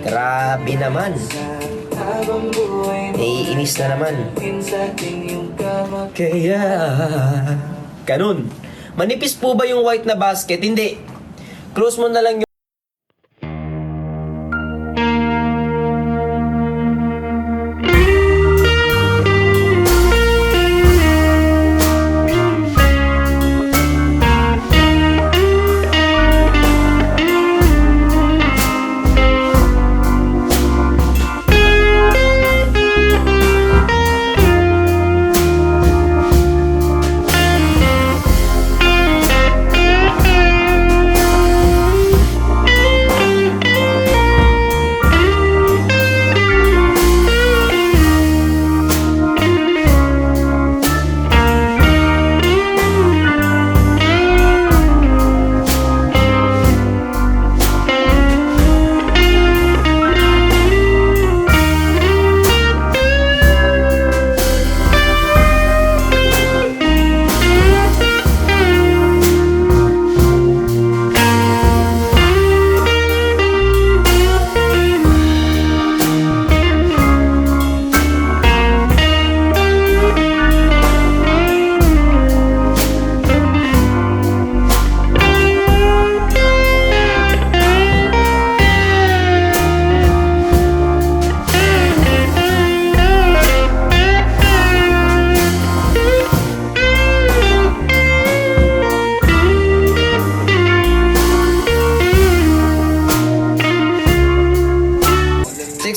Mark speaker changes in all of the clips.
Speaker 1: Grabe naman. Naiinis na naman. Kaya... Ganun. Manipis po ba yung white na basket? Hindi. Close mo na lang yung...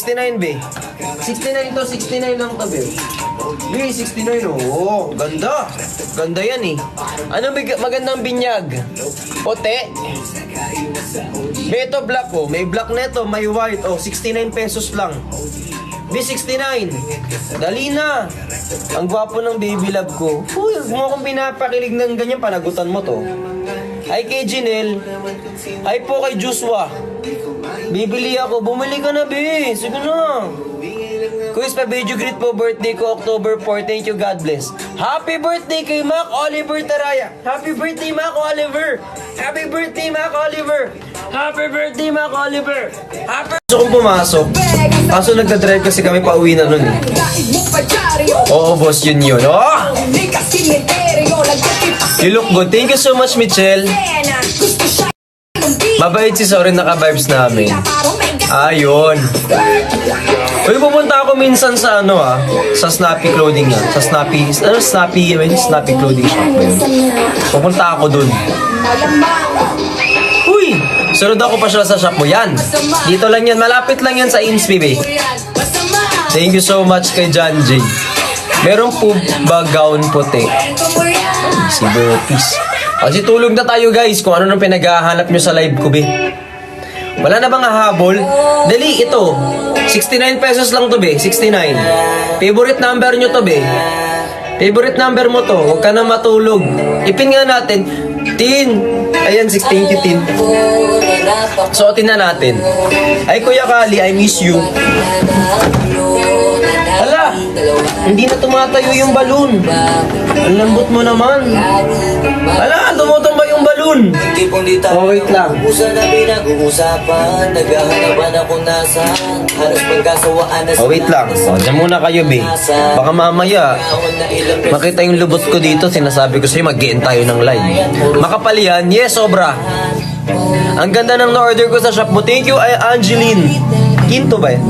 Speaker 1: 69 be. 69 to, 69 lang to be. Be, 69 oh. Ganda. Ganda yan eh. Anong magandang binyag? Puti. Be, ito black oh. May black neto, may white oh. 69 pesos lang. Be, 69. Dali na. Ang gwapo ng baby love ko. Uy, mo akong pinapakilig ng ganyan, panagutan mo to. Ay kay Jinel. Ay po kay Joshua. Bibili ako. Bumili ka na, be. Sige na. Quiz pa video greet po. Birthday ko October 4. Thank you, God bless. Happy birthday kay Mac Oliver Taraya. Happy birthday, Mac Oliver. Happy birthday, Mac Oliver. Happy birthday, Mac Oliver. Happy... Gusto kong pumasok. Kaso nagdadrive kasi kami pa uwi na nun eh. Oo, boss, yun. Oh! You look good. Thank you so much, Michelle. Mabait si Soren, naka-vibes namin. Ayun. Uy, pupunta ako minsan sa sa Snappy Clothing sa Snappy, Snappy Clothing Shop ba yun? Pupunta ako dun. Uy, sunod ako pa siya sa shop mo. Yan. Dito lang yan. Malapit lang yan sa Inspi, be. Thank you so much kay John J. Meron po ba gown puti? Si Bertis. Kasi tulog na tayo guys kung ano nang pinaghahanap nyo sa live ko, be. Wala na bang hahabol? Dali, ito. 69 pesos lang to, be. 69. Favorite number nyo to, be. Favorite number mo to. Huwag ka na matulog. Ipin nga natin. Tin. Ayan, 16 you, Tin. Suotin na natin. Ay, Kuya Kali, I miss you. Hala, hindi na tumatayo yung balon. Ang lambot mo naman. Hala, tumutumba yung balon. Oh, wait lang. Oh, wait lang. Oh, dyan muna kayo, be. Baka mamaya, makita yung lubot ko dito. Sinasabi ko sa'yo, mag-gain tayo ng live. Makapal yan? Yes, sobra. Ang ganda ng na-order ko sa shop mo. Thank you, Angeline. Kinto ba yan?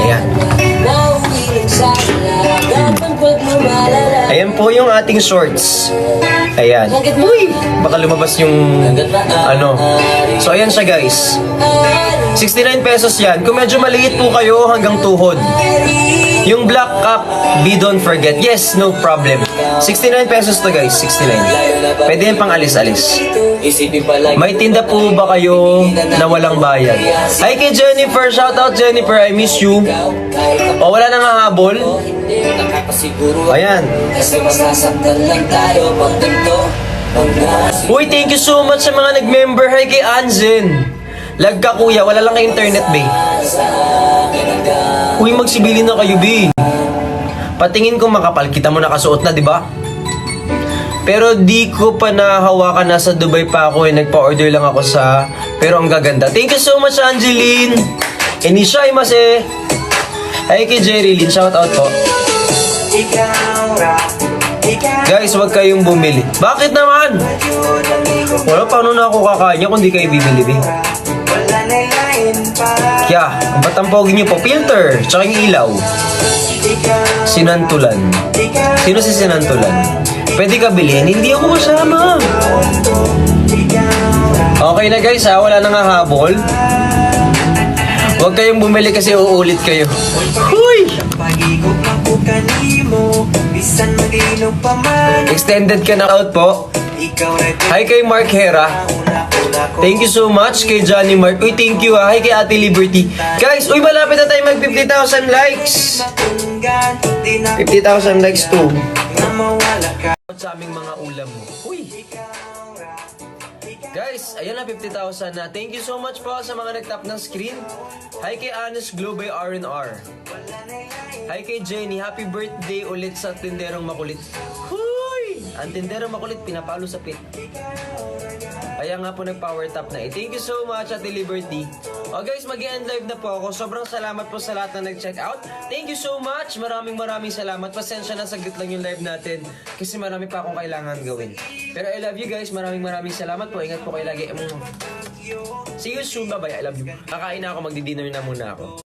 Speaker 1: Ayan. Ayan po yung ating shorts. Ayan. Uy! Baka lumabas yung So ayan siya guys. 69 pesos yan. Kung medyo maliit po kayo hanggang tuhod. Yung black cap, be don't forget. Yes, no problem. 69 pesos to guys, 69. Pwede yung pang alis-alis. May tinda po ba kayo na walang bayad? Hi kay Jennifer, shout out Jennifer, I miss you. O wala nang hahabol? Ayan. Uy, thank you so much sa mga nag-member. Hi kay Anzen. Lag ka kuya, wala lang kay internet, be. Uy, magsibilin na kayo, be. Patingin ko makapal, kita mo nakasuot na, di ba? Pero di ko pa nahawakan. Nasa Dubai pa ako eh. Nagpa-order lang ako sa... Pero ang gaganda. Thank you so much, Angeline. Inishaimase. Hi kay Jerry Lynn. Shout out po. Guys, wag kayong bumili. Bakit naman? Wala, paano na ako kakain niya kung di kayo bibili, be? Kaya, ba't ang pogi niyo po? Filter, tsaka yung ilaw. Sinantulan. Sino si Sinantulan? Pwede ka bilhin? Hindi ako kasama. Okay na guys ha, wala nang hahabol. Huwag kayong bumili kasi uulit kayo. Huy! Extended ka na out po. Hi kay Mark Hera. Thank you so much kay Johnny Mark. Uy, thank you ha. Hi kay Ate Liberty. Guys, uy, malapit na tayo mag 50,000 likes. 50,000 likes too. Sa aming mga ulam mo. Uy! Guys, ayan na 50,000 na. Thank you so much po sa mga nag-tap ng screen. Hi kay Honest Glow by R&R. Hi kay Jenny. Happy birthday ulit sa Tinderong Makulit. Huy! Ang Tinderong Makulit, pinapalo sa pit. Kaya nga po nag-power tap na eh. Thank you so much, Ate Liberty. O guys, mag-end live na po ako. Sobrang salamat po sa lahat na nag-check out. Thank you so much. Maraming salamat. Pasensya na, saglit lang yung live natin. Kasi marami pa akong kailangan gawin. Pero I love you guys. Maraming salamat po. Ingat po kayo lagi. See you soon. Bye-bye. I love you. Kakain na ako. Magdi-dinner na muna ako.